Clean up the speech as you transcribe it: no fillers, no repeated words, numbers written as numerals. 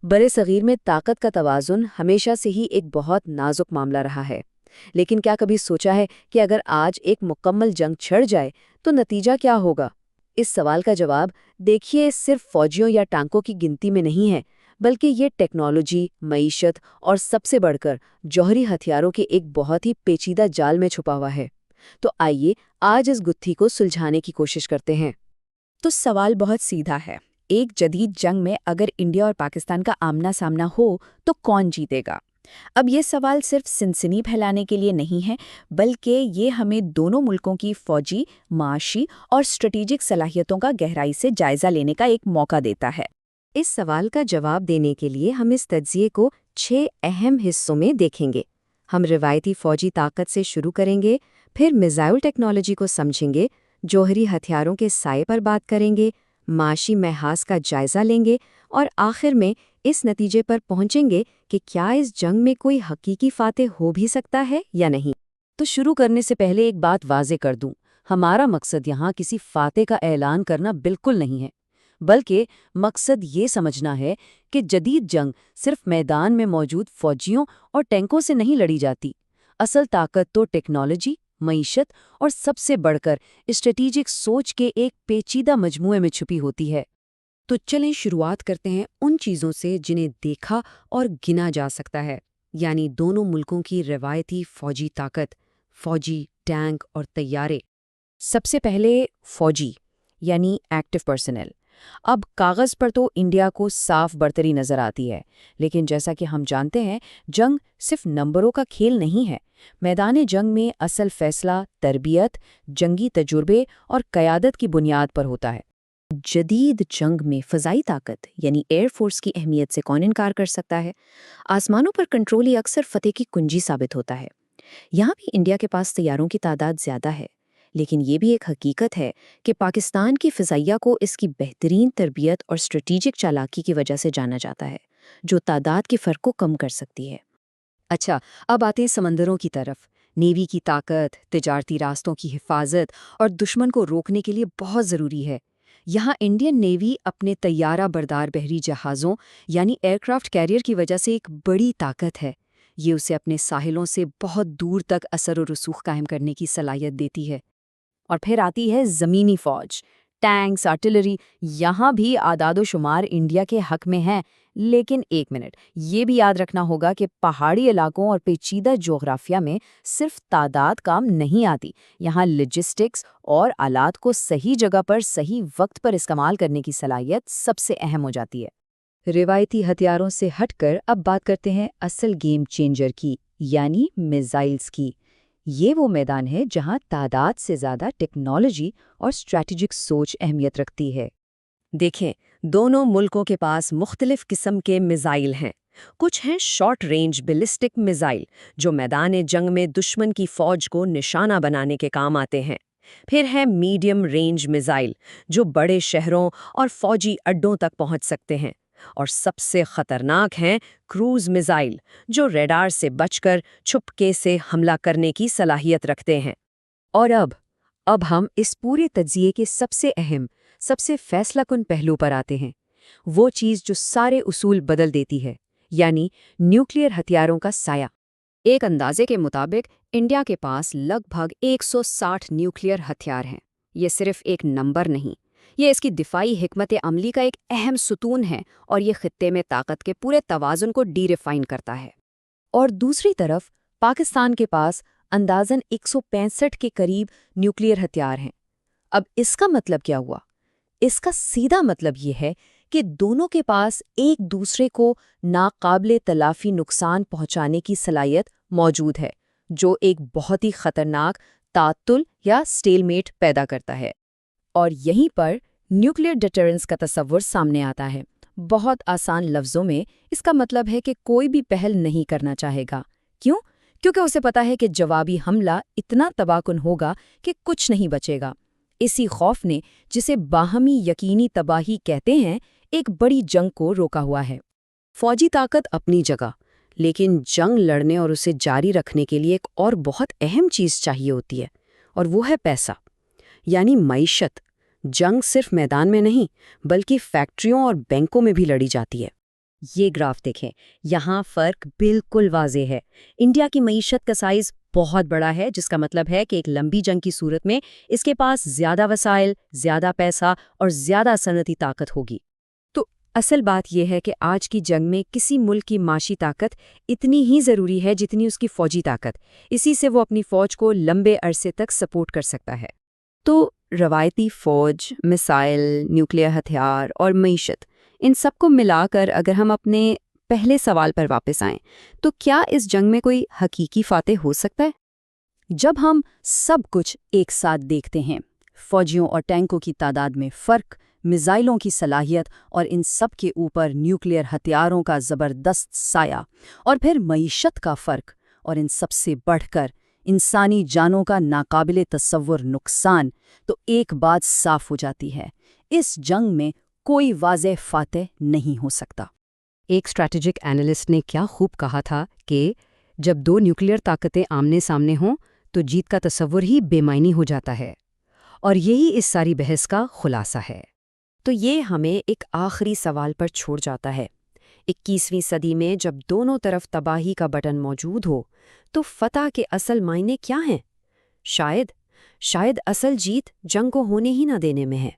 بر صغیر میں طاقت کا توازن ہمیشہ سے ہی ایک بہت نازک معاملہ رہا ہے، لیکن کیا کبھی سوچا ہے کہ اگر آج ایک مکمل جنگ چھڑ جائے تو نتیجہ کیا ہوگا؟ اس سوال کا جواب دیکھیے صرف فوجیوں یا ٹانکوں کی گنتی میں نہیں ہے، بلکہ یہ ٹیکنالوجی، معیشت اور سب سے بڑھ کر جوہری ہتھیاروں کے ایک بہت ہی پیچیدہ جال میں چھپا ہوا ہے۔ تو آئیے آج اس گتھی کو سلجھانے کی کوشش کرتے ہیں۔ تو سوال بہت سیدھا ہے۔ ایک جدید جنگ میں اگر انڈیا اور پاکستان کا آمنا سامنا ہو تو کون جیتے گا؟ اب یہ سوال صرف سنسنی پھیلانے کے لیے نہیں ہے، بلکہ یہ ہمیں دونوں ملکوں کی فوجی، معاشی اور اسٹریٹجک صلاحیتوں کا گہرائی سے جائزہ لینے کا ایک موقع دیتا ہے۔ اس سوال کا جواب دینے کے لیے ہم اس تجزیے کو 6 اہم حصوں میں دیکھیں گے۔ ہم روایتی فوجی طاقت سے شروع کریں گے، پھر میزائل ٹیکنالوجی کو سمجھیں گے، جوہری ہتھیاروں کے سائے پر بات کریں گے، معاشی محاذ کا جائزہ لیں گے اور آخر میں اس نتیجے پر پہنچیں گے کہ کیا اس جنگ میں کوئی حقیقی فاتح ہو بھی سکتا ہے یا نہیں۔ تو شروع کرنے سے پہلے ایک بات واضح کر دوں، ہمارا مقصد یہاں کسی فاتح کا اعلان کرنا بالکل نہیں ہے، بلکہ مقصد یہ سمجھنا ہے کہ جدید جنگ صرف میدان میں موجود فوجیوں اور ٹینکوں سے نہیں لڑی جاتی۔ اصل طاقت تو ٹیکنالوجی، معیشت اور سب سے بڑھ کر اسٹریٹجک سوچ کے ایک پیچیدہ مجموعے میں چھپی ہوتی ہے۔ تو چلیں شروعات کرتے ہیں ان چیزوں سے جنہیں دیکھا اور گنا جا سکتا ہے، یعنی دونوں ملکوں کی روایتی فوجی طاقت، فوجی ٹینک اور طیارے۔ سب سے پہلے فوجی، یعنی ایکٹیو پرسنل۔ اب کاغذ پر تو انڈیا کو صاف برتری نظر آتی ہے، لیکن جیسا کہ ہم جانتے ہیں جنگ صرف نمبروں کا کھیل نہیں ہے۔ میدان جنگ میں اصل فیصلہ تربیت، جنگی تجربے اور قیادت کی بنیاد پر ہوتا ہے۔ جدید جنگ میں فضائی طاقت یعنی ایئر فورس کی اہمیت سے کون انکار کر سکتا ہے؟ آسمانوں پر کنٹرول ہی اکثر فتح کی کنجی ثابت ہوتا ہے۔ یہاں بھی انڈیا کے پاس طیاروں کی تعداد زیادہ ہے، لیکن یہ بھی ایک حقیقت ہے کہ پاکستان کی فضائیہ کو اس کی بہترین تربیت اور اسٹریٹجک چالاکی کی وجہ سے جانا جاتا ہے، جو تعداد کے فرق کو کم کر سکتی ہے۔ اچھا، اب آتے ہیں سمندروں کی طرف۔ نیوی کی طاقت، تجارتی راستوں کی حفاظت اور دشمن کو روکنے کے لیے بہت ضروری ہے۔ یہاں انڈین نیوی اپنے طیارہ بردار بحری جہازوں یعنی ایئر کرافٹ کیریئر کی وجہ سے ایک بڑی طاقت ہے۔ یہ اسے اپنے ساحلوں سے بہت دور تک اثر و رسوخ قائم کرنے کی صلاحیت دیتی ہے۔ اور پھر آتی ہے زمینی فوج، ٹینکس، آرٹلری۔ یہاں بھی اعداد و شمار انڈیا کے حق میں ہیں، لیکن ایک منٹ، یہ بھی یاد رکھنا ہوگا کہ پہاڑی علاقوں اور پیچیدہ جغرافیہ میں صرف تعداد کام نہیں آتی، یہاں لاجسٹکس اور آلات کو صحیح جگہ پر صحیح وقت پر استعمال کرنے کی صلاحیت سب سے اہم ہو جاتی ہے۔ روایتی ہتھیاروں سے ہٹ کر اب بات کرتے ہیں اصل گیم چینجر کی، یعنی میزائلز کی۔ یہ وہ میدان ہے جہاں تعداد سے زیادہ ٹیکنالوجی اور اسٹریٹجک سوچ اہمیت رکھتی ہے۔ دیکھیں، دونوں ملکوں کے پاس مختلف قسم کے میزائل ہیں۔ کچھ ہیں شارٹ رینج بیلسٹک میزائل، جو میدان جنگ میں دشمن کی فوج کو نشانہ بنانے کے کام آتے ہیں۔ پھر ہیں میڈیم رینج میزائل، جو بڑے شہروں اور فوجی اڈوں تک پہنچ سکتے ہیں۔ اور سب سے خطرناک ہیں کروز میزائل، جو ریڈار سے بچ کر چھپکے سے حملہ کرنے کی صلاحیت رکھتے ہیں۔ اور اب ہم اس پورے تجزیے کے سب سے اہم، سب سے فیصلہ کن پہلو پر آتے ہیں، وہ چیز جو سارے اصول بدل دیتی ہے، یعنی نیوکلیئر ہتھیاروں کا سایہ۔ ایک اندازے کے مطابق انڈیا کے پاس لگ بھگ 160 نیوکلیئر ہتھیار ہیں۔ یہ صرف ایک نمبر نہیں، یہ اس کی دفاعی حکمت عملی کا ایک اہم ستون ہے، اور یہ خطے میں طاقت کے پورے توازن کو ڈی ریفائن کرتا ہے۔ اور دوسری طرف پاکستان کے پاس اندازاً 165 کے قریب نیوکلیئر ہتھیار ہیں۔ اب اس کا مطلب کیا ہوا؟ اس کا سیدھا مطلب یہ ہے کہ دونوں کے پاس ایک دوسرے کو ناقابل تلافی نقصان پہنچانے کی صلاحیت موجود ہے، جو ایک بہت ہی خطرناک تعطل یا سٹیل میٹ پیدا کرتا ہے۔ اور یہیں پر نیوکلیئر ڈیٹرنس کا تصور سامنے آتا ہے۔ بہت آسان لفظوں میں اس کا مطلب ہے کہ کوئی بھی پہل نہیں کرنا چاہے گا۔ کیوں؟ کیونکہ اسے پتا ہے کہ جوابی حملہ اتنا تباہ کن ہوگا کہ کچھ نہیں بچے گا۔ اسی خوف نے، جسے باہمی یقینی تباہی کہتے ہیں، ایک بڑی جنگ کو روکا ہوا ہے۔ فوجی طاقت اپنی جگہ، لیکن جنگ لڑنے اور اسے جاری رکھنے کے لیے ایک اور بہت اہم چیز چاہیے ہوتی ہے، اور وہ ہے پیسہ، یعنی معیشت۔ جنگ صرف میدان میں نہیں، بلکہ فیکٹریوں اور بینکوں میں بھی لڑی جاتی ہے۔ یہ گراف دیکھیں، یہاں فرق بالکل واضح ہے۔ انڈیا کی معیشت کا سائز بہت بڑا ہے، جس کا مطلب ہے کہ ایک لمبی جنگ کی صورت میں اس کے پاس زیادہ وسائل، زیادہ پیسہ اور زیادہ صنعتی طاقت ہوگی۔ تو اصل بات یہ ہے کہ آج کی جنگ میں کسی ملک کی معاشی طاقت اتنی ہی ضروری ہے جتنی اس کی فوجی طاقت، اسی سے وہ اپنی فوج کو لمبے عرصے تک سپورٹ کر سکتا ہے۔ تو روایتی فوج، مسائل، نیوکلیئر ہتھیار اور معیشت، ان سب کو ملا کر اگر ہم اپنے پہلے سوال پر واپس آئیں تو کیا اس جنگ میں کوئی حقیقی فاتح ہو سکتا ہے؟ جب ہم سب کچھ ایک ساتھ دیکھتے ہیں، فوجیوں اور ٹینکوں کی تعداد میں فرق، میزائلوں کی صلاحیت اور ان سب کے اوپر نیوکلیئر ہتھیاروں کا زبردست سایہ، اور پھر معیشت کا فرق، اور ان سب سے بڑھ کر انسانی جانوں کا ناقابل تصور نقصان، تو ایک بات صاف ہو جاتی ہے، اس جنگ میں کوئی واضح فاتح نہیں ہو سکتا۔ ایک اسٹریٹجک اینالسٹ نے کیا خوب کہا تھا کہ جب دو نیوکلیئر طاقتیں آمنے سامنے ہوں تو جیت کا تصور ہی بے معنی ہو جاتا ہے، اور یہی اس ساری بحث کا خلاصہ ہے۔ تو یہ ہمیں ایک آخری سوال پر چھوڑ جاتا ہے۔ 21ویں صدی میں جب دونوں طرف تباہی کا بٹن موجود ہو تو فتح کے اصل معنی کیا ہیں؟ شاید اصل جیت جنگ کو ہونے ہی نہ دینے میں ہے۔